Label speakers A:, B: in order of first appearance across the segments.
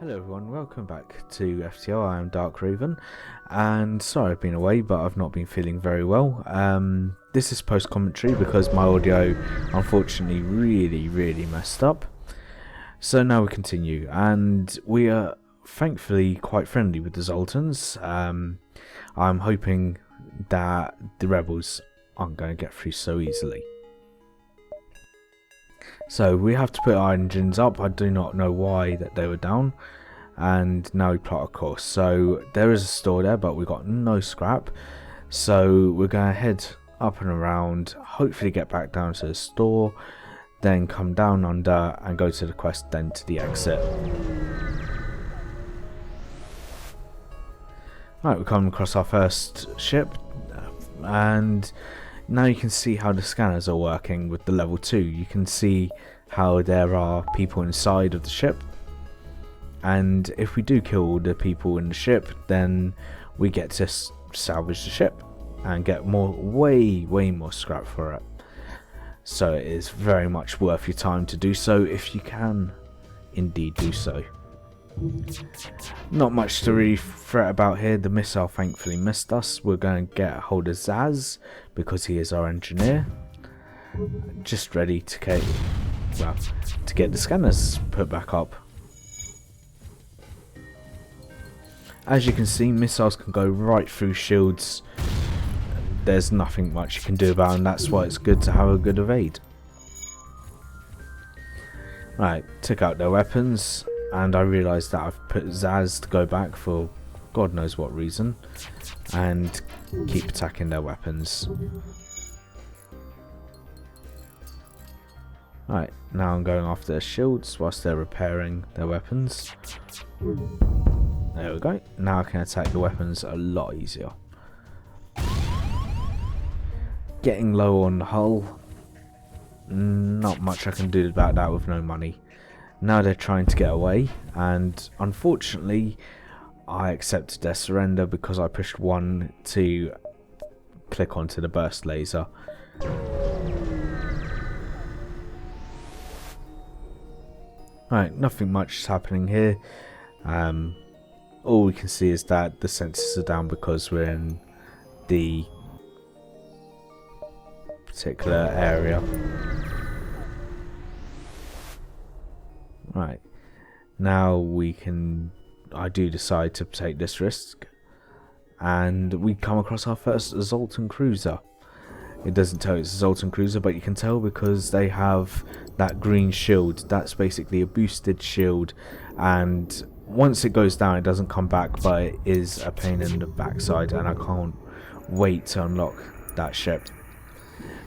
A: Hello everyone, welcome back to FTL. I am Dark Raven, and sorry I've been away, but I've not been feeling very well. This is post commentary because my audio unfortunately really messed up. So now we continue, and we are thankfully quite friendly with the Zoltans. I'm hoping that the rebels aren't going to get through so easily. So we have to put our engines up. I do not know why that they were down. And now we plot a course. So there is a store there, but we got no scrap. So we're going to head up and around, hopefully get back down to the store, then come down under and go to the quest, then to the exit. Right, we come across our first ship, and now you can see how the scanners are working with the level 2. You can see how there are people inside of the ship, and if we do kill the people in the ship, then we get to salvage the ship and get way more scrap for it. So it is very much worth your time to do so if you can indeed do so. Not much to really fret about here. The missile thankfully missed us. We're going to get a hold of Zaz because he is our engineer, just ready to get the scanners put back up. As you can see, missiles can go right through shields. There's nothing much you can do about them. That's why it's good to have a good evade. Right, took out their weapons, and I realised that I've put Zaz to go back for God knows what reason, and keep attacking their weapons. Right, now I'm going after their shields whilst they're repairing their weapons. There we go. Now I can attack the weapons a lot easier. Getting low on the hull. Not much I can do about that with no money. Now they're trying to get away, and unfortunately I accepted their surrender because I pushed 1 to click onto the burst laser. Right, nothing much is happening here. All we can see is that the sensors are down because we're in the particular area. Right, now I do decide to take this risk, and we come across our first Zoltan cruiser. It doesn't tell it's a Zoltan cruiser, but you can tell because they have that green shield. That's basically a boosted shield, and once it goes down it doesn't come back, but it is a pain in the backside, and I can't wait to unlock that ship.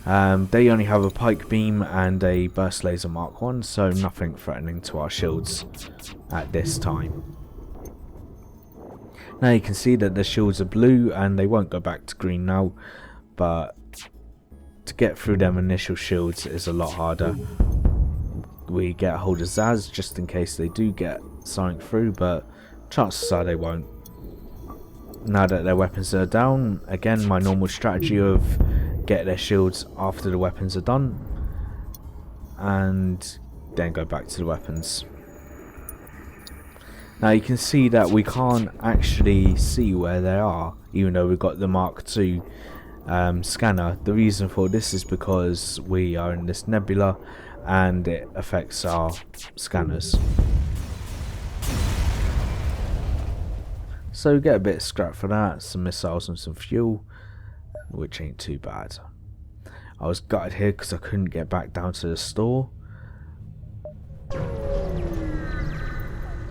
A: They only have a pike beam and a burst laser Mark 1, so nothing threatening to our shields at this time. Now you can see that the shields are blue and they won't go back to green now, but to get through them initial shields is a lot harder. We get a hold of Zaz just in case they do get something through, but chances are they won't. Now that their weapons are down, again my normal strategy of get their shields after the weapons are done and then go back to the weapons. Now you can see that we can't actually see where they are even though we've got the Mark II scanner. The reason for this is because we are in this nebula and it affects our scanners. So we get a bit of scrap for that, some missiles and some fuel, which ain't too bad. I was gutted here because I couldn't get back down to the store.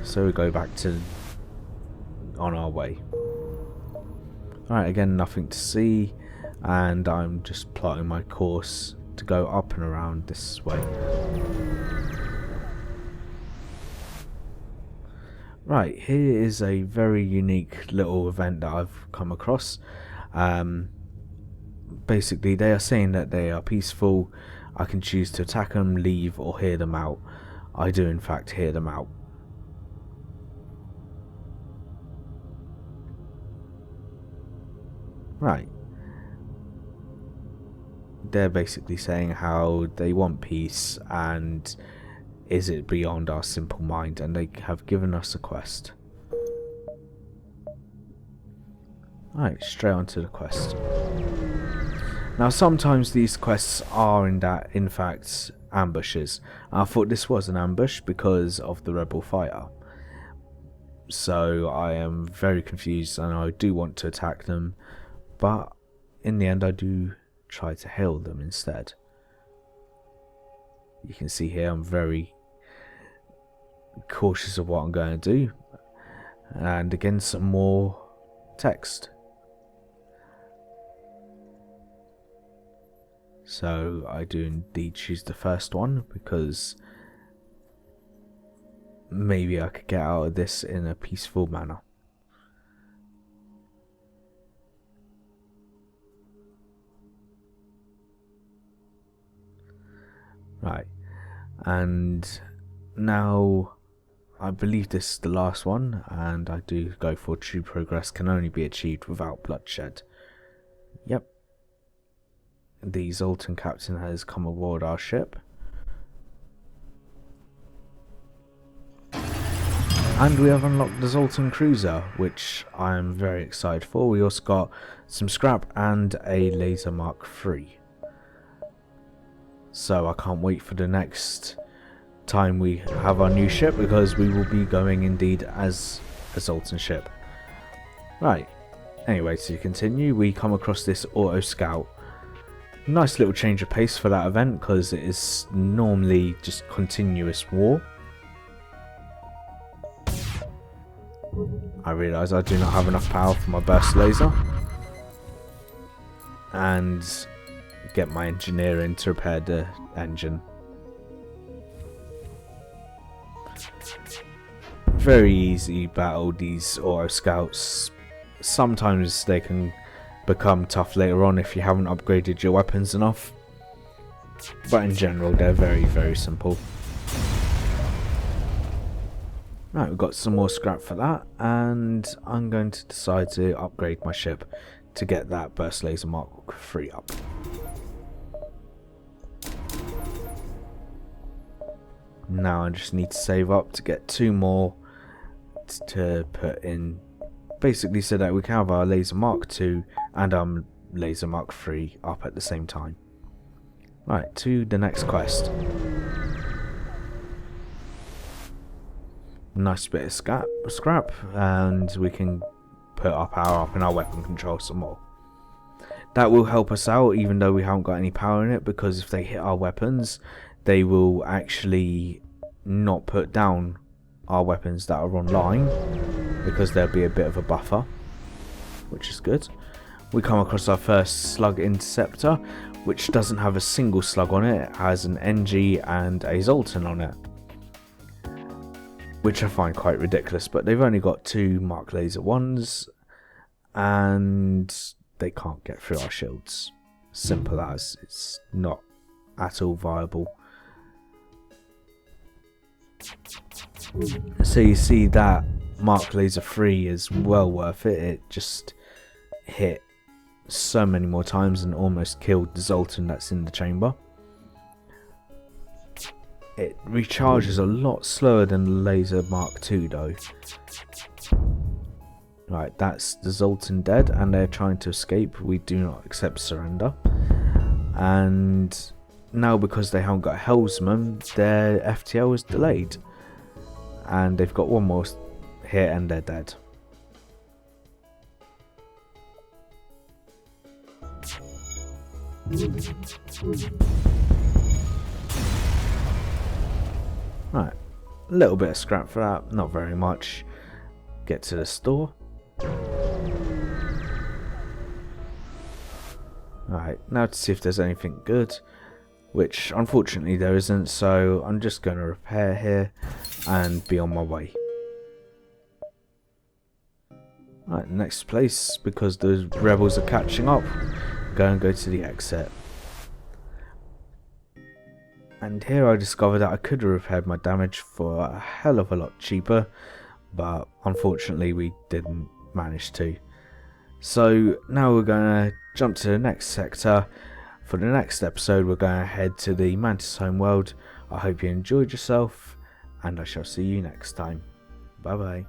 A: So we go back on our way. Alright, again nothing to see, and I'm just plotting my course to go up and around this way. Right, here is a very unique little event that I've come across. Basically they are saying that they are peaceful. I can choose to attack them, leave, or hear them out. I do in fact hear them out. Right, they're basically saying how they want peace and is it beyond our simple mind, and they have given us a quest. Alright, straight on to the quest. Now sometimes these quests are in fact ambushes. I thought this was an ambush because of the rebel fighter. So I am very confused and I do want to attack them, but in the end I do try to hail them instead. You can see here I'm very cautious of what I'm going to do. And again, some more text. So I do indeed choose the first one because maybe I could get out of this in a peaceful manner. Right, and now I believe this is the last one, and I do go for true progress can only be achieved without bloodshed. Yep. The Zoltan captain has come aboard our ship. And we have unlocked the Zoltan cruiser, which I am very excited for. We also got some scrap and a laser Mark III. So I can't wait for the next time we have our new ship, because we will be going indeed as a Zoltan ship. Right, anyway, to continue, we come across this Autoscout. Nice little change of pace for that event, because it is normally just continuous war. I realise I do not have enough power for my burst laser, and get my engineer in to repair the engine. Very easy battle, these Autoscouts. Sometimes they can become tough later on if you haven't upgraded your weapons enough, but in general they're very, very simple. Right, we've got some more scrap for that, and I'm going to decide to upgrade my ship to get that burst laser Mark III up. Now I just need to save up to get 2 more to put in, basically so that we can have our laser Mark II and laser Mark III up at the same time. Right, to the next quest. Nice bit of scrap, and we can put our power up in our weapon control some more. That will help us out even though we haven't got any power in it, because if they hit our weapons, they will actually not put down our weapons that are online, because there'll be a bit of a buffer, which is good. We come across our first slug interceptor, which doesn't have a single slug on it. It has an NG and a Zoltan on it, which I find quite ridiculous, but they've only got 2 Mark Laser 1s, and they can't get through our shields. Simple as. It's not at all viable. So you see that Mark Laser 3 is well worth it. It just hit so many more times and almost killed the Zoltan that's in the chamber. It recharges a lot slower than the laser Mark II though. Right, that's the Zoltan dead, and they're trying to escape. We do not accept surrender. And now, because they haven't got a Helmsman, their FTL is delayed. And they've got 1 more hit and they're dead. Right, a little bit of scrap for that, not very much. Get to the store. Right, now to see if there's anything good, which unfortunately there isn't, so I'm just going to repair here and be on my way. Right, next place, because the rebels are catching up, go to the exit. And here I discovered that I could have repaired my damage for a hell of a lot cheaper, but unfortunately we didn't manage to. So now we're going to jump to the next sector. For the next episode we're going to head to the Mantis homeworld. I hope you enjoyed yourself, and I shall see you next time. Bye bye.